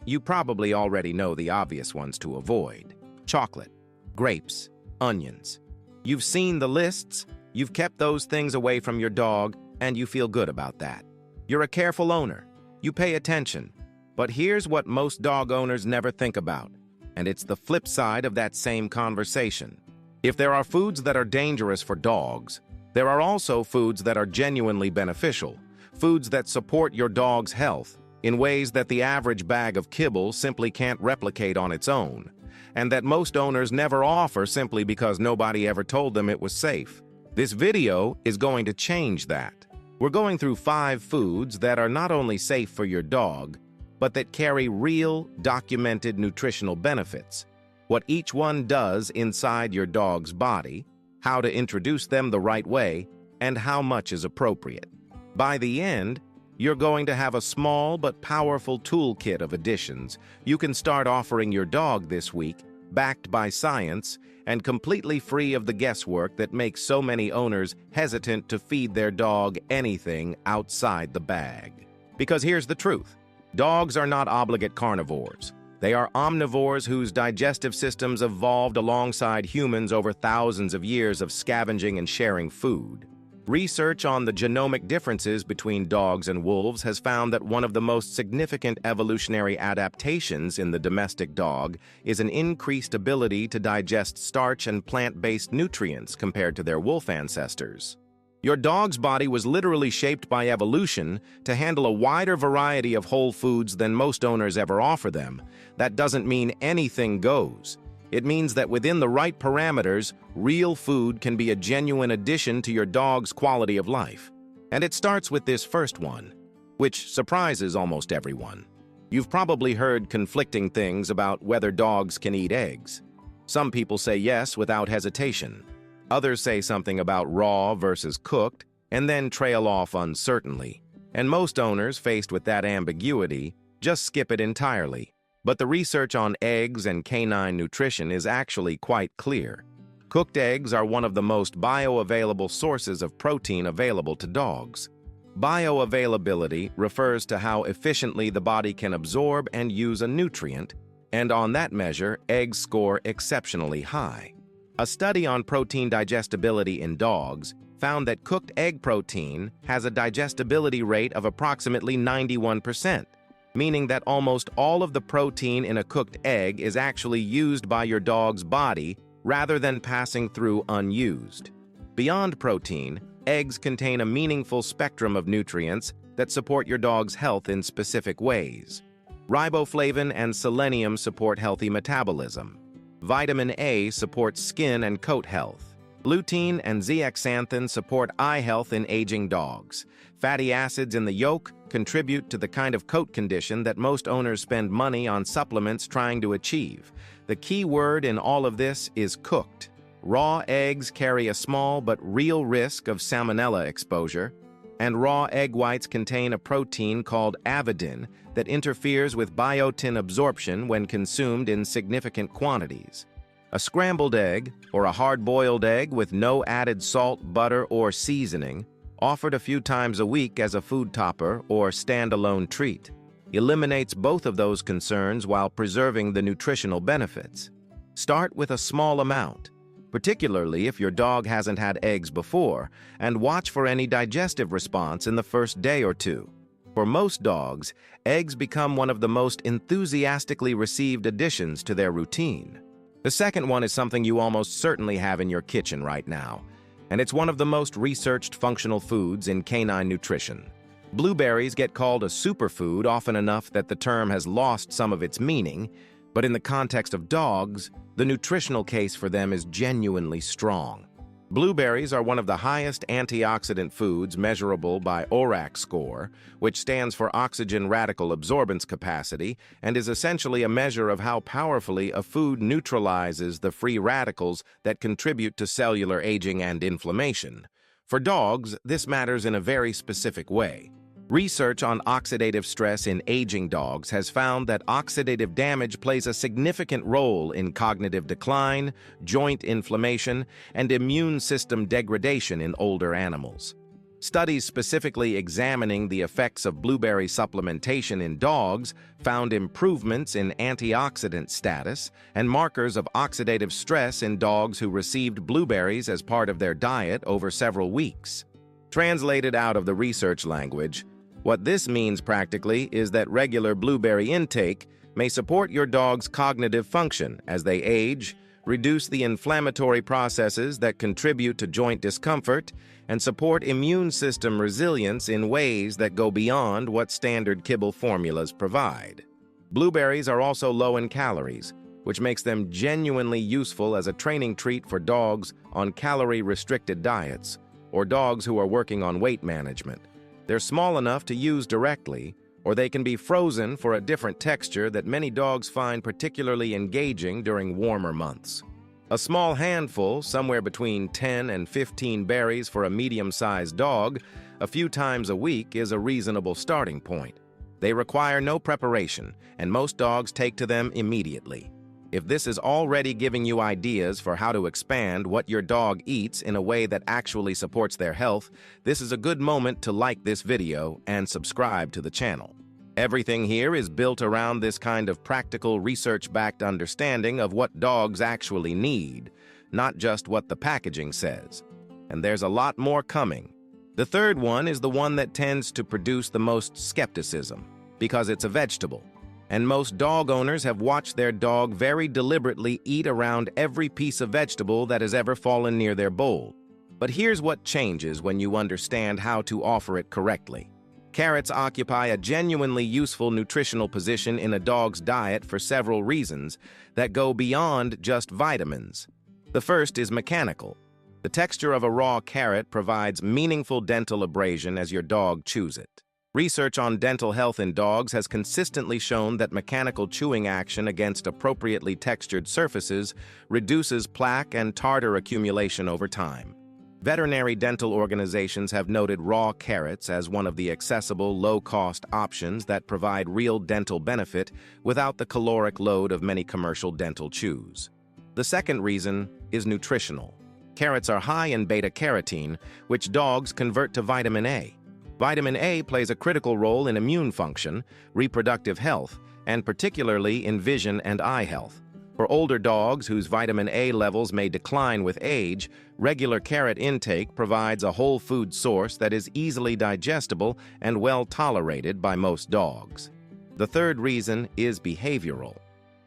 You probably already know the obvious ones to avoid: chocolate, grapes, onions. You've seen the lists, you've kept those things away from your dog, and you feel good about that. You're a careful owner. You pay attention. But here's what most dog owners never think about, and it's the flip side of that same conversation. If there are foods that are dangerous for dogs, there are also foods that are genuinely beneficial, foods that support your dog's health in ways that the average bag of kibble simply can't replicate on its own, and that most owners never offer simply because nobody ever told them it was safe. This video is going to change that. We're going through 5 foods that are not only safe for your dog, but that carry real, documented nutritional benefits, what each one does inside your dog's body, how to introduce them the right way, and how much is appropriate. By the end, you're going to have a small but powerful toolkit of additions you can start offering your dog this week, backed by science and completely free of the guesswork that makes so many owners hesitant to feed their dog anything outside the bag. Because here's the truth. Dogs are not obligate carnivores. They are omnivores whose digestive systems evolved alongside humans over thousands of years of scavenging and sharing food. Research on the genomic differences between dogs and wolves has found that one of the most significant evolutionary adaptations in the domestic dog is an increased ability to digest starch and plant-based nutrients compared to their wolf ancestors. Your dog's body was literally shaped by evolution to handle a wider variety of whole foods than most owners ever offer them. That doesn't mean anything goes. It means that within the right parameters, real food can be a genuine addition to your dog's quality of life. And it starts with this first one, which surprises almost everyone. You've probably heard conflicting things about whether dogs can eat eggs. Some people say yes without hesitation. Others say something about raw versus cooked, and then trail off uncertainly. And most owners, faced with that ambiguity, just skip it entirely. But the research on eggs and canine nutrition is actually quite clear. Cooked eggs are one of the most bioavailable sources of protein available to dogs. Bioavailability refers to how efficiently the body can absorb and use a nutrient, and on that measure, eggs score exceptionally high. A study on protein digestibility in dogs found that cooked egg protein has a digestibility rate of approximately 91%, meaning that almost all of the protein in a cooked egg is actually used by your dog's body rather than passing through unused. Beyond protein, eggs contain a meaningful spectrum of nutrients that support your dog's health in specific ways. Riboflavin and selenium support healthy metabolism. Vitamin A supports skin and coat health. Lutein and zeaxanthin support eye health in aging dogs. Fatty acids in the yolk contribute to the kind of coat condition that most owners spend money on supplements trying to achieve. The key word in all of this is cooked. Raw eggs carry a small but real risk of salmonella exposure, and raw egg whites contain a protein called avidin that interferes with biotin absorption when consumed in significant quantities. A scrambled egg, or a hard-boiled egg with no added salt, butter, or seasoning, offered a few times a week as a food topper or standalone treat, eliminates both of those concerns while preserving the nutritional benefits. Start with a small amount, particularly if your dog hasn't had eggs before, and watch for any digestive response in the first day or two. For most dogs, eggs become one of the most enthusiastically received additions to their routine. The second one is something you almost certainly have in your kitchen right now, and it's one of the most researched functional foods in canine nutrition. Blueberries get called a superfood often enough that the term has lost some of its meaning, but in the context of dogs, the nutritional case for them is genuinely strong. Blueberries are one of the highest antioxidant foods measurable by ORAC score, which stands for oxygen radical absorbance capacity, and is essentially a measure of how powerfully a food neutralizes the free radicals that contribute to cellular aging and inflammation. For dogs, this matters in a very specific way. Research on oxidative stress in aging dogs has found that oxidative damage plays a significant role in cognitive decline, joint inflammation, and immune system degradation in older animals. Studies specifically examining the effects of blueberry supplementation in dogs found improvements in antioxidant status and markers of oxidative stress in dogs who received blueberries as part of their diet over several weeks. Translated out of the research language, what this means practically is that regular blueberry intake may support your dog's cognitive function as they age, reduce the inflammatory processes that contribute to joint discomfort, and support immune system resilience in ways that go beyond what standard kibble formulas provide. Blueberries are also low in calories, which makes them genuinely useful as a training treat for dogs on calorie-restricted diets or dogs who are working on weight management. They're small enough to use directly, or they can be frozen for a different texture that many dogs find particularly engaging during warmer months. A small handful, somewhere between 10 and 15 berries for a medium-sized dog, a few times a week is a reasonable starting point. They require no preparation, and most dogs take to them immediately. If this is already giving you ideas for how to expand what your dog eats in a way that actually supports their health, this is a good moment to like this video and subscribe to the channel. Everything here is built around this kind of practical, research-backed understanding of what dogs actually need, not just what the packaging says. And there's a lot more coming. The third one is the one that tends to produce the most skepticism, because it's a vegetable. And most dog owners have watched their dog very deliberately eat around every piece of vegetable that has ever fallen near their bowl. But here's what changes when you understand how to offer it correctly. Carrots occupy a genuinely useful nutritional position in a dog's diet for several reasons that go beyond just vitamins. The first is mechanical. The texture of a raw carrot provides meaningful dental abrasion as your dog chews it. Research on dental health in dogs has consistently shown that mechanical chewing action against appropriately textured surfaces reduces plaque and tartar accumulation over time. Veterinary dental organizations have noted raw carrots as one of the accessible, low-cost options that provide real dental benefit without the caloric load of many commercial dental chews. The second reason is nutritional. Carrots are high in beta-carotene, which dogs convert to vitamin A. Vitamin A plays a critical role in immune function, reproductive health, and particularly in vision and eye health. For older dogs whose vitamin A levels may decline with age, regular carrot intake provides a whole food source that is easily digestible and well tolerated by most dogs. The third reason is behavioral.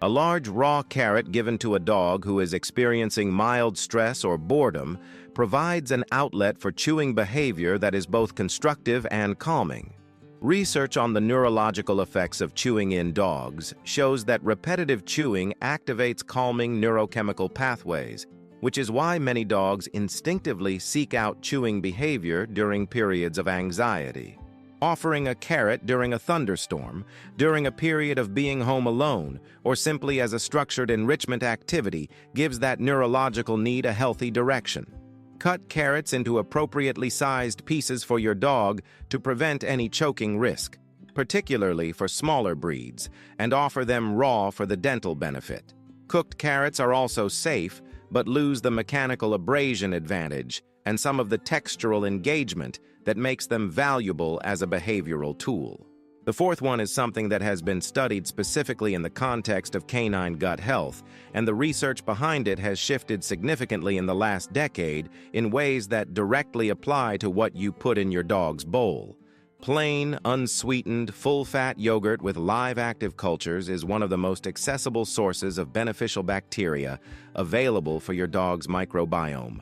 A large raw carrot given to a dog who is experiencing mild stress or boredom provides an outlet for chewing behavior that is both constructive and calming. Research on the neurological effects of chewing in dogs shows that repetitive chewing activates calming neurochemical pathways, which is why many dogs instinctively seek out chewing behavior during periods of anxiety. Offering a carrot during a thunderstorm, during a period of being home alone, or simply as a structured enrichment activity gives that neurological need a healthy direction. Cut carrots into appropriately sized pieces for your dog to prevent any choking risk, particularly for smaller breeds, and offer them raw for the dental benefit. Cooked carrots are also safe, but lose the mechanical abrasion advantage and some of the textural engagement that makes them valuable as a behavioral tool. The fourth one is something that has been studied specifically in the context of canine gut health, and the research behind it has shifted significantly in the last decade in ways that directly apply to what you put in your dog's bowl. Plain, unsweetened, full-fat yogurt with live active cultures is one of the most accessible sources of beneficial bacteria available for your dog's microbiome.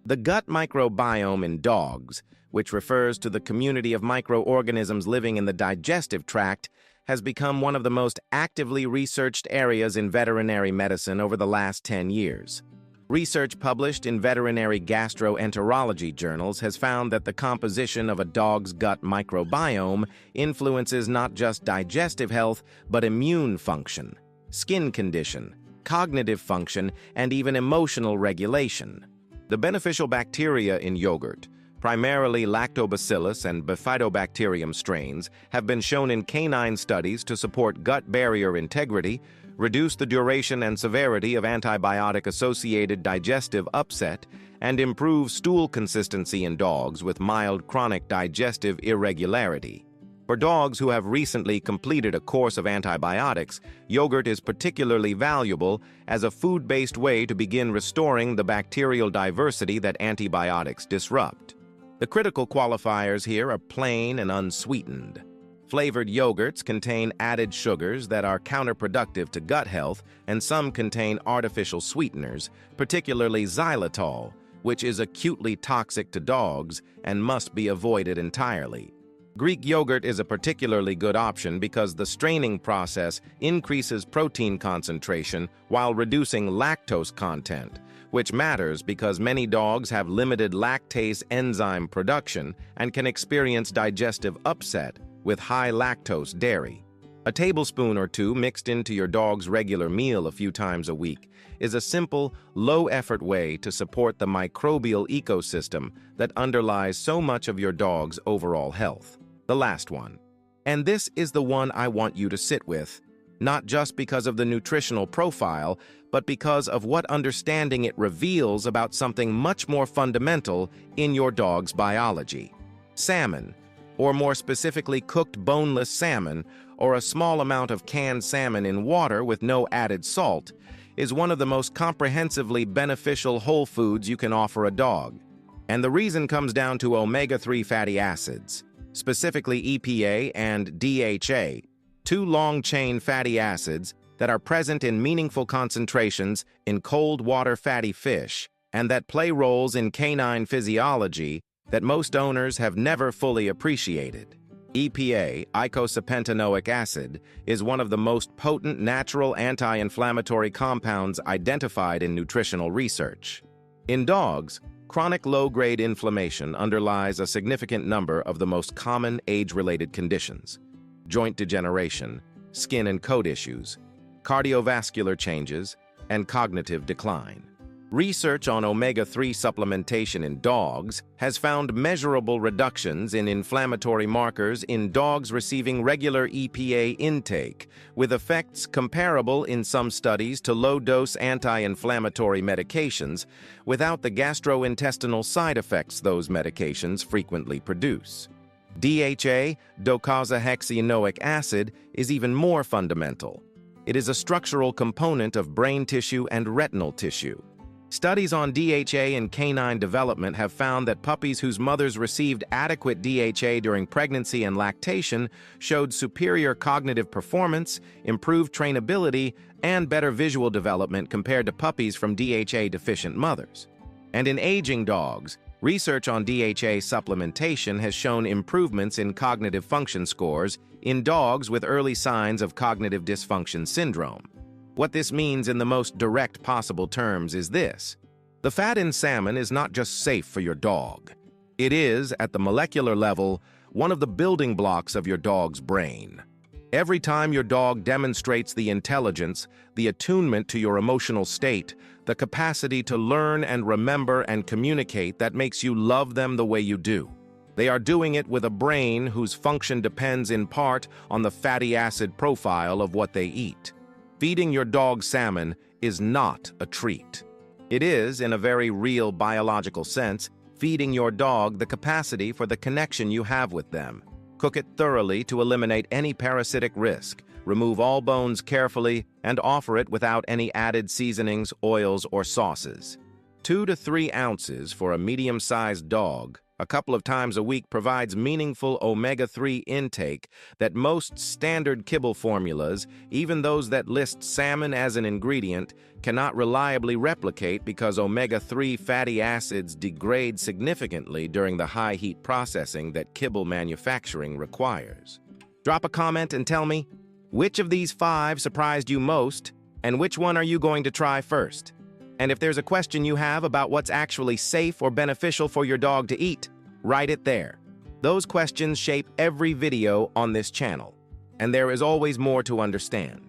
The gut microbiome in dogs, which refers to the community of microorganisms living in the digestive tract, has become one of the most actively researched areas in veterinary medicine over the last 10 years. Research published in veterinary gastroenterology journals has found that the composition of a dog's gut microbiome influences not just digestive health, but immune function, skin condition, cognitive function, and even emotional regulation. The beneficial bacteria in yogurt, primarily Lactobacillus and Bifidobacterium strains, have been shown in canine studies to support gut barrier integrity, reduce the duration and severity of antibiotic-associated digestive upset, and improve stool consistency in dogs with mild chronic digestive irregularity. For dogs who have recently completed a course of antibiotics, yogurt is particularly valuable as a food-based way to begin restoring the bacterial diversity that antibiotics disrupt. The critical qualifiers here are plain and unsweetened. Flavored yogurts contain added sugars that are counterproductive to gut health, and some contain artificial sweeteners, particularly xylitol, which is acutely toxic to dogs and must be avoided entirely. Greek yogurt is a particularly good option because the straining process increases protein concentration while reducing lactose content, which matters because many dogs have limited lactase enzyme production and can experience digestive upset with high lactose dairy. A tablespoon or two mixed into your dog's regular meal a few times a week is a simple, low-effort way to support the microbial ecosystem that underlies so much of your dog's overall health. The last one. And this is the one I want you to sit with, not just because of the nutritional profile, but because of what understanding it reveals about something much more fundamental in your dog's biology. Salmon, or more specifically cooked boneless salmon, or a small amount of canned salmon in water with no added salt, is one of the most comprehensively beneficial whole foods you can offer a dog. And the reason comes down to omega-3 fatty acids, specifically EPA and DHA, two long-chain fatty acids that are present in meaningful concentrations in cold water fatty fish and that play roles in canine physiology that most owners have never fully appreciated. EPA, eicosapentaenoic acid, is one of the most potent natural anti-inflammatory compounds identified in nutritional research. In dogs, chronic low-grade inflammation underlies a significant number of the most common age-related conditions: joint degeneration, skin and coat issues, cardiovascular changes, and cognitive decline. Research on omega-3 supplementation in dogs has found measurable reductions in inflammatory markers in dogs receiving regular EPA intake, with effects comparable in some studies to low-dose anti-inflammatory medications without the gastrointestinal side effects those medications frequently produce. DHA, docosahexaenoic acid, is even more fundamental. It is a structural component of brain tissue and retinal tissue. Studies on DHA in canine development have found that puppies whose mothers received adequate DHA during pregnancy and lactation showed superior cognitive performance, improved trainability, and better visual development compared to puppies from DHA-deficient mothers. And in aging dogs, research on DHA supplementation has shown improvements in cognitive function scores in dogs with early signs of cognitive dysfunction syndrome. What this means in the most direct possible terms is this: the fat in salmon is not just safe for your dog. It is, at the molecular level, one of the building blocks of your dog's brain. Every time your dog demonstrates the intelligence, the attunement to your emotional state, the capacity to learn and remember and communicate that makes you love them the way you do, they are doing it with a brain whose function depends in part on the fatty acid profile of what they eat. Feeding your dog salmon is not a treat. It is, in a very real biological sense, feeding your dog the capacity for the connection you have with them. Cook it thoroughly to eliminate any parasitic risk, remove all bones carefully, and offer it without any added seasonings, oils, or sauces. 2 to 3 ounces for a medium-sized dog a couple of times a week provides meaningful omega-3 intake that most standard kibble formulas, even those that list salmon as an ingredient, cannot reliably replicate because omega-3 fatty acids degrade significantly during the high heat processing that kibble manufacturing requires. Drop a comment and tell me, which of these 5 surprised you most, and which one are you going to try first? And if there's a question you have about what's actually safe or beneficial for your dog to eat, write it there. Those questions shape every video on this channel, and there is always more to understand.